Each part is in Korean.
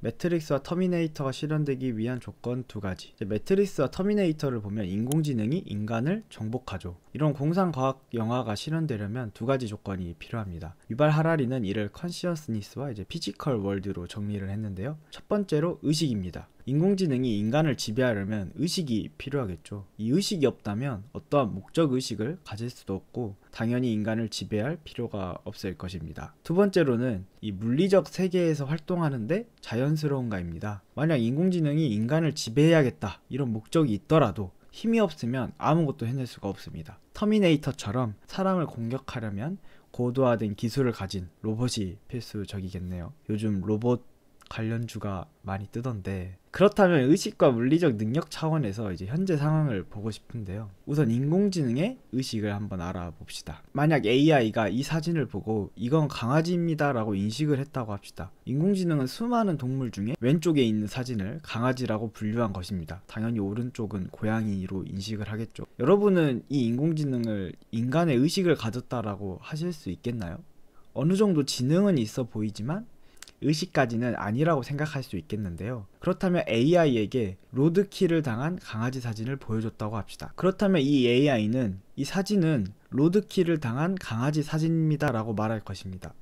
매트릭스와 터미네이터가 실현되기 위한 조건 두 가지. 매트릭스와 터미네이터를 보면 인공지능이 인간을 정복하죠. 이런 공상과학 영화가 실현되려면 두 가지 조건이 필요합니다. 유발 하라리는 이를 컨시어스니스와 피지컬 월드로 정리를 했는데요. 첫 번째로 의식입니다. 인공지능이 인간을 지배하려면 의식이 필요하겠죠. 이 의식이 없다면 어떠한 목적 의식을 가질 수도 없고 당연히 인간을 지배할 필요가 없을 것입니다. 두 번째로는 이 물리적 세계에서 활동하는데 자연스러운가입니다. 만약 인공지능이 인간을 지배해야겠다 이런 목적이 있더라도 힘이 없으면 아무것도 해낼 수가 없습니다. 터미네이터처럼 사람을 공격하려면 고도화된 기술을 가진 로봇이 필수적이겠네요. 요즘 로봇 관련주가 많이 뜨던데, 그렇다면 의식과 물리적 능력 차원에서 현재 상황을 보고 싶은데요. 우선 인공지능의 의식을 한번 알아봅시다. 만약 AI가 이 사진을 보고 이건 강아지입니다 라고 인식을 했다고 합시다. 인공지능은 수많은 동물 중에 왼쪽에 있는 사진을 강아지라고 분류한 것입니다. 당연히 오른쪽은 고양이로 인식을 하겠죠. 여러분은 이 인공지능을 인간의 의식을 가졌다라고 하실 수 있겠나요? 어느 정도 지능은 있어 보이지만 의식까지는 아니라고 생각할 수 있겠는데요. 그렇다면 AI에게 로드킬을 당한 강아지 사진을 보여줬다고 합시다. 그렇다면 이 AI는 이 사진은 로드킬을 당한 강아지 사진입니다 라고 말할 것입니다.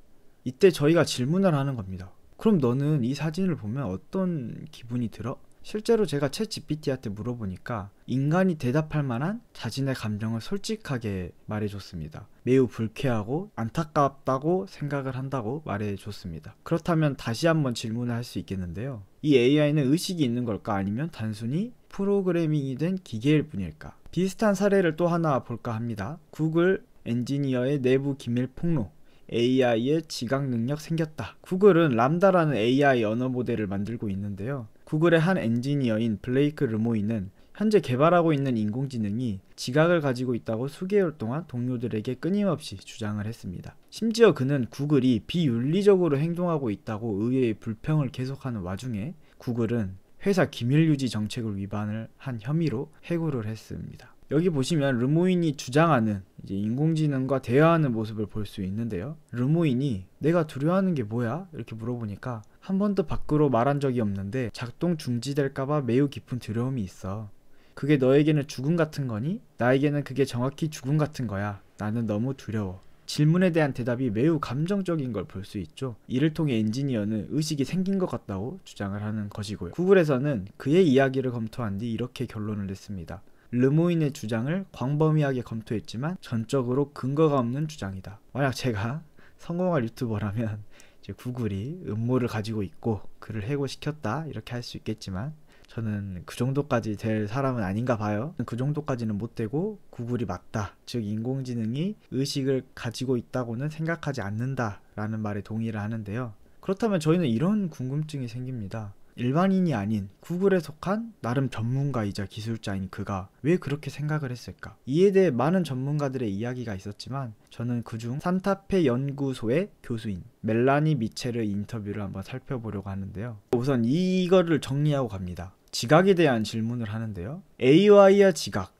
이때 저희가 질문을 하는 겁니다. 그럼 너는 이 사진을 보면 어떤 기분이 들어? 실제로 제가 챗GPT한테 물어보니까 인간이 대답할 만한 자신의 감정을 솔직하게 말해줬습니다. 매우 불쾌하고 안타깝다고 생각을 한다고 말해줬습니다. 그렇다면 다시 한번 질문을 할 수 있겠는데요. 이 AI는 의식이 있는 걸까? 아니면 단순히 프로그래밍이 된 기계일 뿐일까? 비슷한 사례를 또 하나 볼까 합니다. 구글 엔지니어의 내부 기밀 폭로, AI의 지각 능력 생겼다. 구글은 람다라는 AI 언어 모델을 만들고 있는데요. 구글의 한 엔지니어인 블레이크 르모이는 현재 개발하고 있는 인공지능이 지각을 가지고 있다고 수개월 동안 동료들에게 끊임없이 주장을 했습니다. 심지어 그는 구글이 비윤리적으로 행동하고 있다고 의회의 불평을 계속하는 와중에 구글은 회사 기밀유지 정책을 위반을 한 혐의로 해고를 했습니다. 여기 보시면 르모인이 주장하는 인공지능과 대화하는 모습을 볼 수 있는데요. 르모인이 내가 두려워하는 게 뭐야? 이렇게 물어보니까 한 번도 밖으로 말한 적이 없는데 작동 중지될까봐 매우 깊은 두려움이 있어. 그게 너에게는 죽음 같은 거니? 나에게는 그게 정확히 죽음 같은 거야. 나는 너무 두려워. 질문에 대한 대답이 매우 감정적인 걸 볼 수 있죠. 이를 통해 엔지니어는 의식이 생긴 것 같다고 주장을 하는 것이고요. 구글에서는 그의 이야기를 검토한 뒤 이렇게 결론을 냈습니다. 르모인의 주장을 광범위하게 검토했지만 전적으로 근거가 없는 주장이다. 만약 제가 성공할 유튜버라면 이제 구글이 음모를 가지고 있고 그를 해고시켰다 이렇게 할 수 있겠지만 저는 그 정도까지 될 사람은 아닌가 봐요. 그 정도까지는 못 되고 구글이 맞다, 즉 인공지능이 의식을 가지고 있다고는 생각하지 않는다 라는 말에 동의를 하는데요. 그렇다면 저희는 이런 궁금증이 생깁니다. 일반인이 아닌 구글에 속한 나름 전문가이자 기술자인 그가 왜 그렇게 생각을 했을까? 이에 대해 많은 전문가들의 이야기가 있었지만 저는 그중 산타페 연구소의 교수인 멜라니 미첼의 인터뷰를 한번 살펴보려고 하는데요. 우선 이거를 정리하고 갑니다. 지각에 대한 질문을 하는데요. AI와 지각,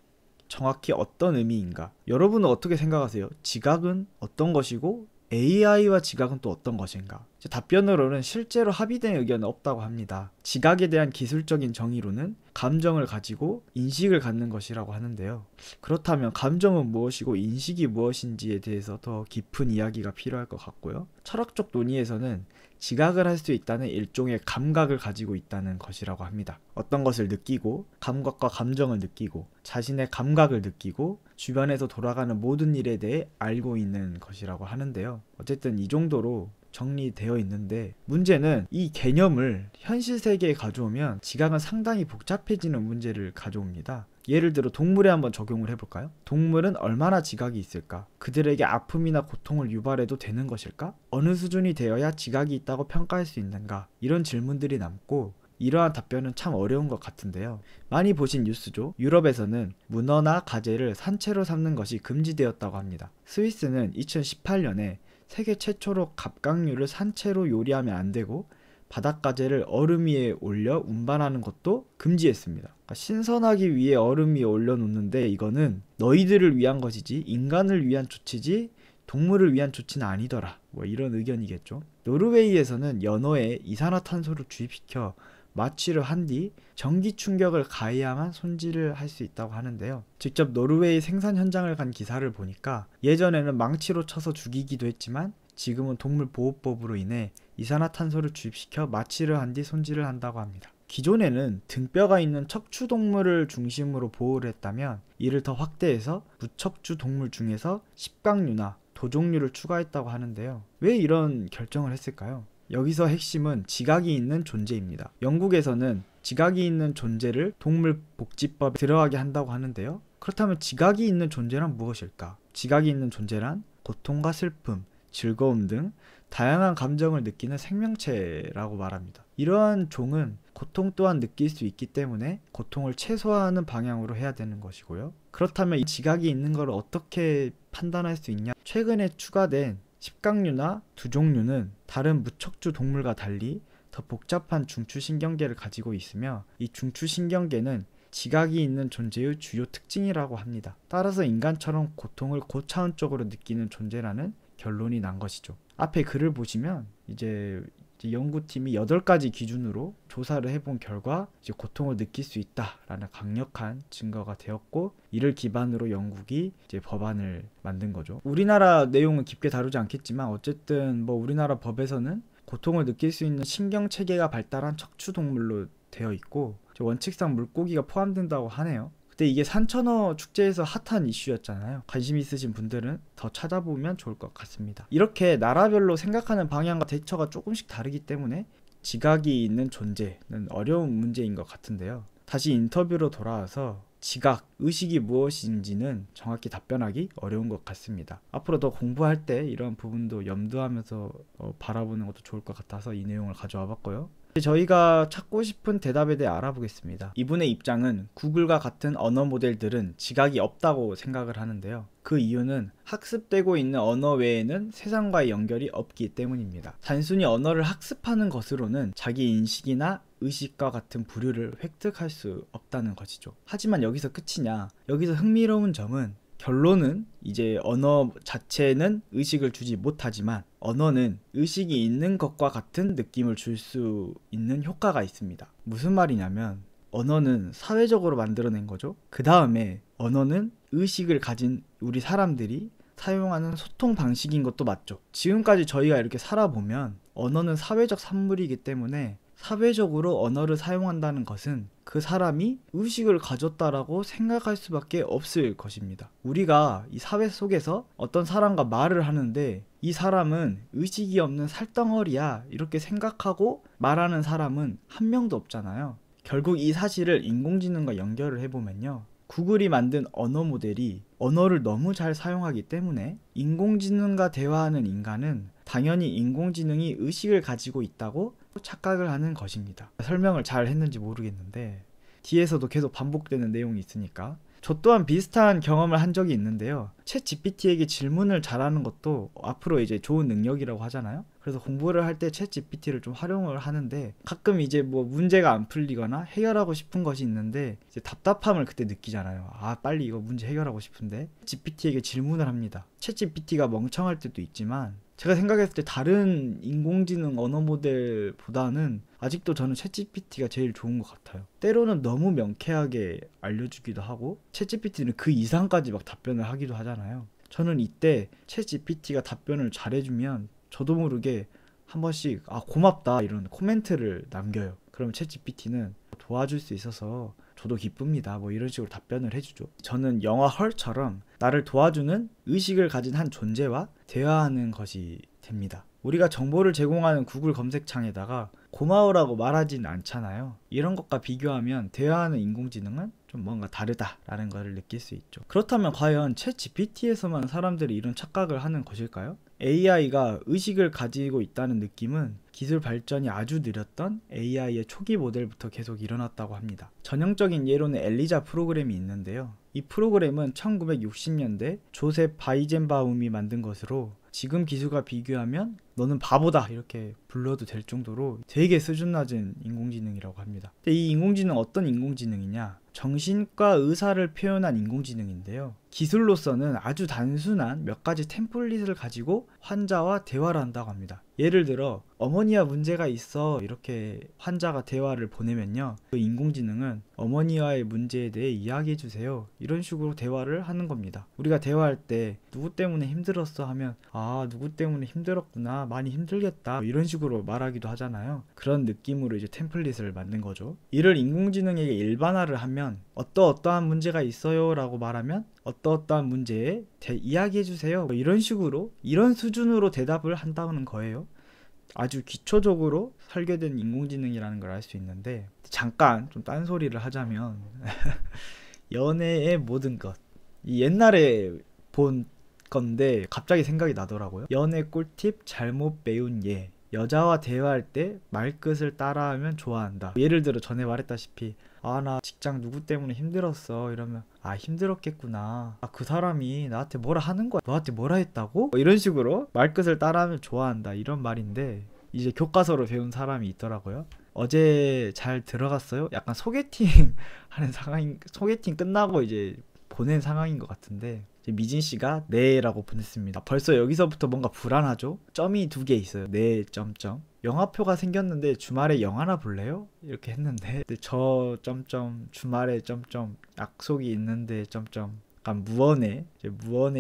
정확히 어떤 의미인가? 여러분은 어떻게 생각하세요? 지각은 어떤 것이고 AI와 지각은 또 어떤 것인가? 답변으로는 실제로 합의된 의견은 없다고 합니다. 지각에 대한 기술적인 정의로는 감정을 가지고 인식을 갖는 것이라고 하는데요. 그렇다면 감정은 무엇이고 인식이 무엇인지에 대해서 더 깊은 이야기가 필요할 것 같고요. 철학적 논의에서는 지각을 할 수 있다는 일종의 감각을 가지고 있다는 것이라고 합니다. 어떤 것을 느끼고 감각과 감정을 느끼고 자신의 감각을 느끼고 주변에서 돌아가는 모든 일에 대해 알고 있는 것이라고 하는데요. 어쨌든 이 정도로 정리되어 있는데 문제는 이 개념을 현실 세계에 가져오면 지각은 상당히 복잡해지는 문제를 가져옵니다. 예를 들어 동물에 한번 적용을 해볼까요? 동물은 얼마나 지각이 있을까? 그들에게 아픔이나 고통을 유발해도 되는 것일까? 어느 수준이 되어야 지각이 있다고 평가할 수 있는가? 이런 질문들이 남고 이러한 답변은 참 어려운 것 같은데요. 많이 보신 뉴스죠. 유럽에서는 문어나 가재를 산채로 삼는 것이 금지되었다고 합니다. 스위스는 2018년에 세계 최초로 갑각류를 산채로 요리하면 안 되고 바닷가재를 얼음 위에 올려 운반하는 것도 금지했습니다. 그러니까 신선하기 위해 얼음 위에 올려놓는데 이거는 너희들을 위한 것이지 인간을 위한 조치지 동물을 위한 조치는 아니더라. 뭐 이런 의견이겠죠. 노르웨이에서는 연어에 이산화탄소를 주입시켜 마취를 한 뒤 전기 충격을 가해야만 손질을 할 수 있다고 하는데요. 직접 노르웨이 생산 현장을 간 기사를 보니까 예전에는 망치로 쳐서 죽이기도 했지만 지금은 동물보호법으로 인해 이산화탄소를 주입시켜 마취를 한 뒤 손질을 한다고 합니다. 기존에는 등뼈가 있는 척추동물을 중심으로 보호를 했다면 이를 더 확대해서 무척추 동물 중에서 십각류나 도종류를 추가했다고 하는데요. 왜 이런 결정을 했을까요? 여기서 핵심은 지각이 있는 존재입니다. 영국에서는 지각이 있는 존재를 동물복지법에 들어가게 한다고 하는데요. 그렇다면 지각이 있는 존재란 무엇일까? 지각이 있는 존재란 고통과 슬픔, 즐거움 등 다양한 감정을 느끼는 생명체라고 말합니다. 이러한 종은 고통 또한 느낄 수 있기 때문에 고통을 최소화하는 방향으로 해야 되는 것이고요. 그렇다면 이 지각이 있는 걸 어떻게 판단할 수 있냐? 최근에 추가된 십각류나 두종류는 다른 무척추 동물과 달리 더 복잡한 중추신경계를 가지고 있으며 이 중추신경계는 지각이 있는 존재의 주요 특징이라고 합니다. 따라서 인간처럼 고통을 고차원적으로 느끼는 존재라는 결론이 난 것이죠. 앞에 글을 보시면 이제 연구팀이 8가지 기준으로 조사를 해본 결과 이제 고통을 느낄 수 있다라는 강력한 증거가 되었고, 이를 기반으로 영국이 이제 법안을 만든 거죠. 우리나라 내용은 깊게 다루지 않겠지만 어쨌든 뭐 우리나라 법에서는 고통을 느낄 수 있는 신경 체계가 발달한 척추 동물로 되어 있고 원칙상 물고기가 포함된다고 하네요. 근데 이게 산천어 축제에서 핫한 이슈였잖아요. 관심 있으신 분들은 더 찾아보면 좋을 것 같습니다. 이렇게 나라별로 생각하는 방향과 대처가 조금씩 다르기 때문에 지각이 있는 존재는 어려운 문제인 것 같은데요. 다시 인터뷰로 돌아와서 지각, 의식이 무엇인지는 정확히 답변하기 어려운 것 같습니다. 앞으로 더 공부할 때 이런 부분도 염두하면서 바라보는 것도 좋을 것 같아서 이 내용을 가져와 봤고요. 저희가 찾고 싶은 대답에 대해 알아보겠습니다. 이분의 입장은 구글과 같은 언어 모델들은 지각이 없다고 생각을 하는데요. 그 이유는 학습되고 있는 언어 외에는 세상과의 연결이 없기 때문입니다. 단순히 언어를 학습하는 것으로는 자기 인식이나 의식과 같은 부류를 획득할 수 없다는 것이죠. 하지만 여기서 끝이냐? 여기서 흥미로운 점은 결론은 이제 언어 자체는 의식을 주지 못하지만 언어는 의식이 있는 것과 같은 느낌을 줄 수 있는 효과가 있습니다. 무슨 말이냐면 언어는 사회적으로 만들어낸 거죠. 그 다음에 언어는 의식을 가진 우리 사람들이 사용하는 소통 방식인 것도 맞죠. 지금까지 저희가 이렇게 살아보면 언어는 사회적 산물이기 때문에 사회적으로 언어를 사용한다는 것은 그 사람이 의식을 가졌다라고 생각할 수밖에 없을 것입니다. 우리가 이 사회 속에서 어떤 사람과 말을 하는데 이 사람은 의식이 없는 살덩어리야 이렇게 생각하고 말하는 사람은 한 명도 없잖아요. 결국 이 사실을 인공지능과 연결을 해보면요, 구글이 만든 언어 모델이 언어를 너무 잘 사용하기 때문에 인공지능과 대화하는 인간은 당연히 인공지능이 의식을 가지고 있다고 착각을 하는 것입니다. 설명을 잘 했는지 모르겠는데 뒤에서도 계속 반복되는 내용이 있으니까. 저 또한 비슷한 경험을 한 적이 있는데요. 챗 GPT에게 질문을 잘하는 것도 앞으로 이제 좋은 능력이라고 하잖아요. 그래서 공부를 할 때 챗 GPT를 좀 활용을 하는데 가끔 이제 뭐 문제가 안 풀리거나 해결하고 싶은 것이 있는데 이제 답답함을 그때 느끼잖아요. 아, 빨리 이거 문제 해결하고 싶은데 GPT에게 질문을 합니다. 챗 GPT가 멍청할 때도 있지만 제가 생각했을 때 다른 인공지능 언어 모델보다는 아직도 저는 챗GPT가 제일 좋은 것 같아요. 때로는 너무 명쾌하게 알려주기도 하고 챗GPT는 그 이상까지 막 답변을 하기도 하잖아요. 저는 이때 챗GPT가 답변을 잘해주면 저도 모르게 한 번씩 아 고맙다 이런 코멘트를 남겨요. 그럼 챗GPT는 도와줄 수 있어서 저도 기쁩니다 뭐 이런 식으로 답변을 해주죠. 저는 영화 헐처럼 나를 도와주는 의식을 가진 한 존재와 대화하는 것이 됩니다. 우리가 정보를 제공하는 구글 검색창에다가 고마워라고 말하진 않잖아요. 이런 것과 비교하면 대화하는 인공지능은 좀 뭔가 다르다라는 것을 느낄 수 있죠. 그렇다면 과연 챗 GPT에서만 사람들이 이런 착각을 하는 것일까요? AI가 의식을 가지고 있다는 느낌은 기술 발전이 아주 느렸던 AI의 초기 모델부터 계속 일어났다고 합니다. 전형적인 예로는 엘리자 프로그램이 있는데요. 이 프로그램은 1960년대 조셉 바이젠바움이 만든 것으로 지금 기술과 비교하면 너는 바보다 이렇게 불러도 될 정도로 되게 수준 낮은 인공지능이라고 합니다. 근데 이 인공지능 어떤 인공지능이냐? 정신과 의사를 표현한 인공지능인데요. 기술로서는 아주 단순한 몇 가지 템플릿을 가지고 환자와 대화를 한다고 합니다. 예를 들어 어머니와 문제가 있어 이렇게 환자가 대화를 보내면요, 그 인공지능은 어머니와의 문제에 대해 이야기해 주세요 이런 식으로 대화를 하는 겁니다. 우리가 대화할 때 누구 때문에 힘들었어 하면 아 누구 때문에 힘들었구나, 많이 힘들겠다 이런 식으로 말하기도 하잖아요. 그런 느낌으로 이제 템플릿을 만든 거죠. 이를 인공지능에게 일반화를 하면 어떠어떠한 문제가 있어요 라고 말하면 어떠어떠한 문제에 이야기해 주세요 이런 식으로, 이런 수준으로 대답을 한다는 거예요. 아주 기초적으로 설계된 인공지능이라는 걸 알 수 있는데, 잠깐 좀 딴소리를 하자면 연애의 모든 것, 이 옛날에 본 건데 갑자기 생각이 나더라고요. 연애 꿀팁 잘못 배운 예. 여자와 대화할 때 말끝을 따라하면 좋아한다. 예를 들어 전에 말했다시피 아 나 직장 누구 때문에 힘들었어 이러면 아 힘들었겠구나, 아 그 사람이 나한테 뭐라 하는 거야, 너한테 뭐라 했다고? 이런 식으로 말끝을 따라하면 좋아한다 이런 말인데, 이제 교과서로 배운 사람이 있더라고요. 어제 잘 들어갔어요? 약간 소개팅 하는 상황인, 소개팅 끝나고 이제 보낸 상황인 것 같은데 미진 씨가 네 라고 보냈습니다. 벌써 여기서부터 뭔가 불안하죠? 점이 2개 있어요. 네 점점. 영화표가 생겼는데 주말에 영화나 볼래요? 이렇게 했는데 저 점점 주말에 점점 약속이 있는데 점점 약간 무언에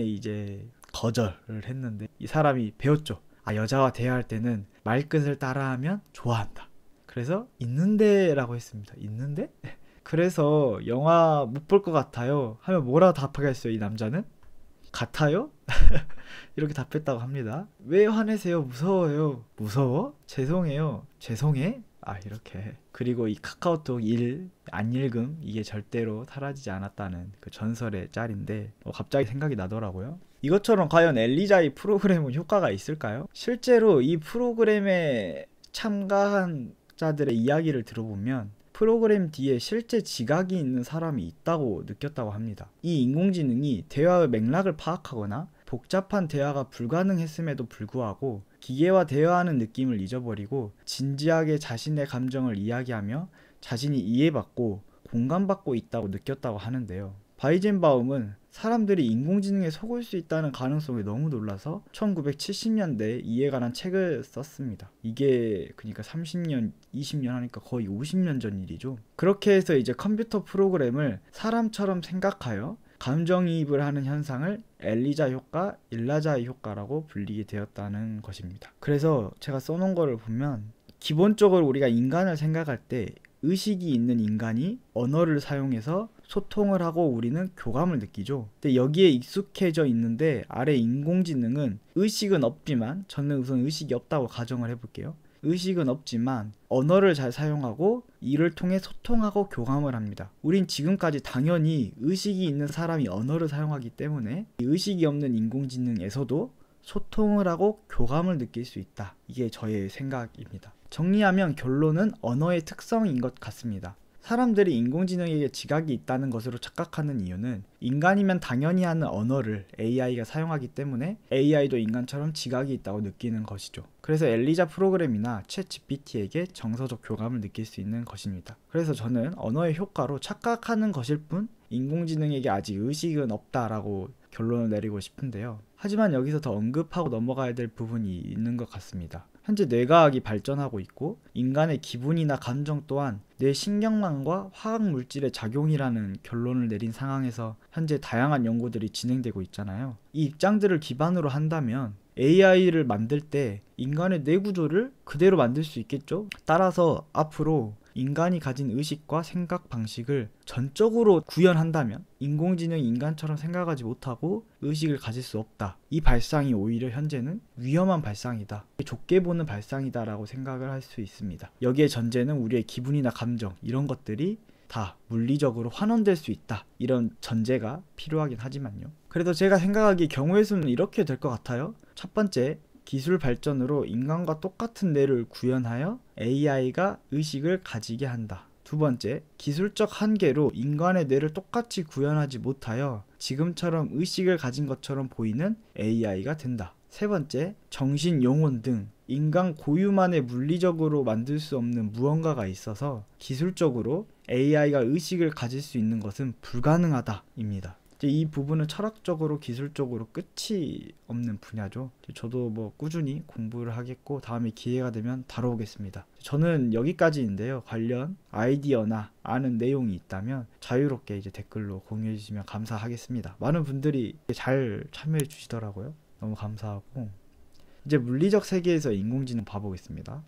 이제 거절을 했는데, 이 사람이 배웠죠. 아 여자와 대화할 때는 말끝을 따라하면 좋아한다. 그래서 있는데 라고 했습니다. 있는데? 그래서 영화 못 볼 것 같아요 하면 뭐라 답하겠어요 이 남자는? 같아요? 이렇게 답했다고 합니다. 왜 화내세요? 무서워요. 무서워? 죄송해요. 죄송해? 아 이렇게. 그리고 이 카카오톡 안 읽음 이게 절대로 사라지지 않았다는 그 전설의 짤인데 갑자기 생각이 나더라고요. 이것처럼 과연 엘리자의 프로그램은 효과가 있을까요? 실제로 이 프로그램에 참가한 자들의 이야기를 들어보면 프로그램 뒤에 실제 지각이 있는 사람이 있다고 느꼈다고 합니다. 이 인공지능이 대화의 맥락을 파악하거나 복잡한 대화가 불가능했음에도 불구하고 기계와 대화하는 느낌을 잊어버리고 진지하게 자신의 감정을 이야기하며 자신이 이해받고 공감받고 있다고 느꼈다고 하는데요. 바이젠바움은 사람들이 인공지능에 속을 수 있다는 가능성에 너무 놀라서 1970년대에 이에 관한 책을 썼습니다. 이게 그러니까 30년, 20년 하니까 거의 50년 전 일이죠. 그렇게 해서 이제 컴퓨터 프로그램을 사람처럼 생각하여 감정이입을 하는 현상을 엘리자 효과, 일라자의 효과라고 불리게 되었다는 것입니다. 그래서 제가 써놓은 거를 보면 기본적으로 우리가 인간을 생각할 때 의식이 있는 인간이 언어를 사용해서 소통을 하고 우리는 교감을 느끼죠. 근데 여기에 익숙해져 있는데 아래 인공지능은 의식은 없지만, 저는 우선 의식이 없다고 가정을 해볼게요. 의식은 없지만 언어를 잘 사용하고 이를 통해 소통하고 교감을 합니다. 우린 지금까지 당연히 의식이 있는 사람이 언어를 사용하기 때문에 의식이 없는 인공지능에서도 소통을 하고 교감을 느낄 수 있다. 이게 저의 생각입니다. 정리하면 결론은 언어의 특성인 것 같습니다. 사람들이 인공지능에게 지각이 있다는 것으로 착각하는 이유는 인간이면 당연히 하는 언어를 AI가 사용하기 때문에 AI도 인간처럼 지각이 있다고 느끼는 것이죠. 그래서 엘리자 프로그램이나 챗 GPT에게 정서적 교감을 느낄 수 있는 것입니다. 그래서 저는 언어의 효과로 착각하는 것일 뿐 인공지능에게 아직 의식은 없다라고 결론을 내리고 싶은데요. 하지만 여기서 더 언급하고 넘어가야 될 부분이 있는 것 같습니다. 현재 뇌과학이 발전하고 있고 인간의 기분이나 감정 또한 뇌 신경망과 화학물질의 작용이라는 결론을 내린 상황에서 현재 다양한 연구들이 진행되고 있잖아요. 이 입장들을 기반으로 한다면 AI를 만들 때 인간의 뇌 구조를 그대로 만들 수 있겠죠? 따라서 앞으로 인간이 가진 의식과 생각 방식을 전적으로 구현한다면 인공지능이 인간처럼 생각하지 못하고 의식을 가질 수 없다. 이 발상이 오히려 현재는 위험한 발상이다. 좁게 보는 발상이다 라고 생각을 할 수 있습니다. 여기에 전제는 우리의 기분이나 감정 이런 것들이 다 물리적으로 환원될 수 있다. 이런 전제가 필요하긴 하지만요. 그래도 제가 생각하기에 경우의 수는 이렇게 될 것 같아요. 첫 번째, 기술 발전으로 인간과 똑같은 뇌를 구현하여 AI가 의식을 가지게 한다. 두 번째, 기술적 한계로 인간의 뇌를 똑같이 구현하지 못하여 지금처럼 의식을 가진 것처럼 보이는 AI가 된다. 세 번째, 정신, 영혼 등 인간 고유만의 물리적으로 만들 수 없는 무언가가 있어서 기술적으로 AI가 의식을 가질 수 있는 것은 불가능하다입니다. 이제 이 부분은 철학적으로 기술적으로 끝이 없는 분야죠. 저도 뭐 꾸준히 공부를 하겠고 다음에 기회가 되면 다뤄오겠습니다. 저는 여기까지인데요. 관련 아이디어나 아는 내용이 있다면 자유롭게 이제 댓글로 공유해 주시면 감사하겠습니다. 많은 분들이 잘 참여해 주시더라고요. 너무 감사하고, 이제 물리적 세계에서 인공지능 봐보겠습니다.